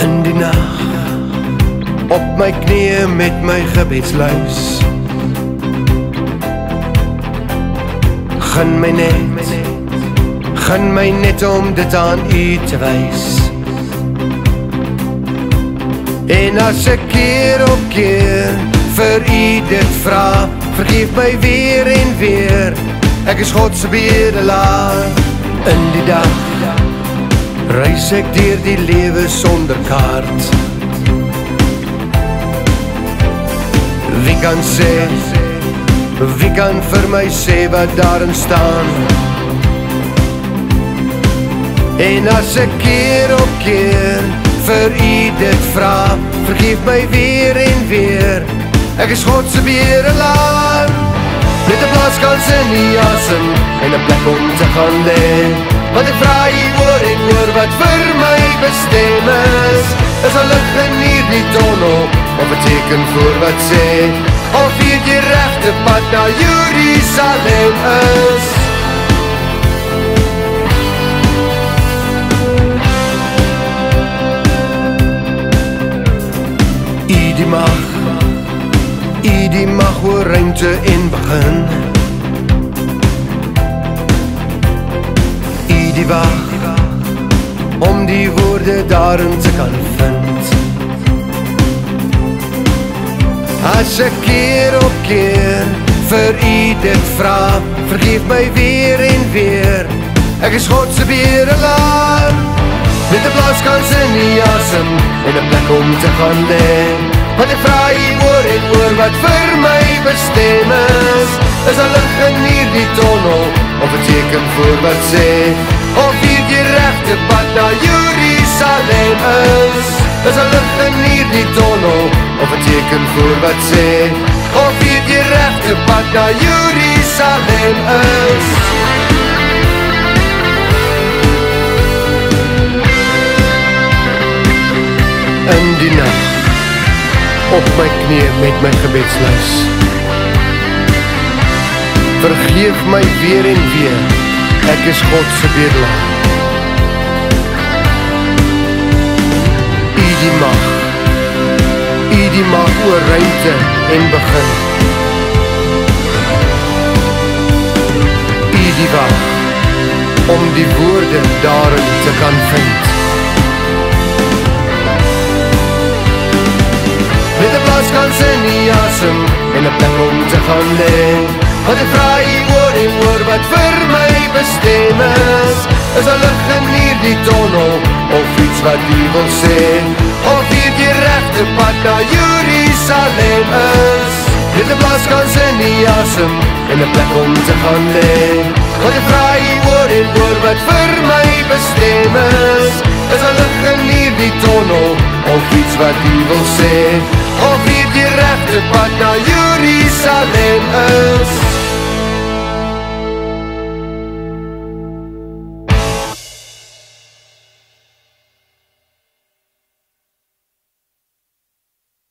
In die nag, op my knieë met my gebedsluis, gun my net om dit aan U te wys. En as ek keer op keer vir U dit vra, vergeef my weer en weer, ek is God se bedelaar. In die dag reis ek deur die lewe sonder kaart. Wie kan sê, wie kan vir my sê wat daarin staan? En as ek keer op keer vir U dit vra, vergeef my weer en weer, ek is God se bedelaar. Net 'n plaaskans in die asem en 'n plek om te gaan lê, want ek vra U oor en oor wat vir my bestem is. Is 'n lig in hierdie tonnel of 'n teken voor wat sê of hier die regte pad na Jerusalem is. U die mag oor ruimte en begin. U die wag om die woorde daarin te kan vind. As ek keer op keer vir U dit vra, vergeef my weer en weer, ek is God se bedelaar. Net 'n plaaskans in die asem en 'n plek om te gaan lê, want ek vra U oor en oor wat vir my bestem is. Is 'n lig in hierdie tonnel of 'n teken voor wat sê of hier die regte pad na Jerusalem is. Is 'n lig in hierdie tonnel of 'n teken voor wat sê of hier die regte pad na Jerusalem is. In die nag, op my knieë met my gebedsluis, vergeef my weer en weer, ek is God se bedelaar. U die mag oor ruimte en begin. U die wag om die woorde daarin te kan vind. Met 'n plaaskans in die asem en 'n plek om te gaan lê, want ek vra U oor en oor wat vir my bestem is. Is 'n lig in hierdie tonnel of iets wat U wil sê of hier die regte pad na Jerusalem is. Met 'n plaaskans in die asem en 'n plek om te gaan lê, want ek vra U oor en oor wat vir my bestem is. Is 'n lig in hierdie tonnel of iets wat U wil sê of hier die regte pad na Jerusalem is.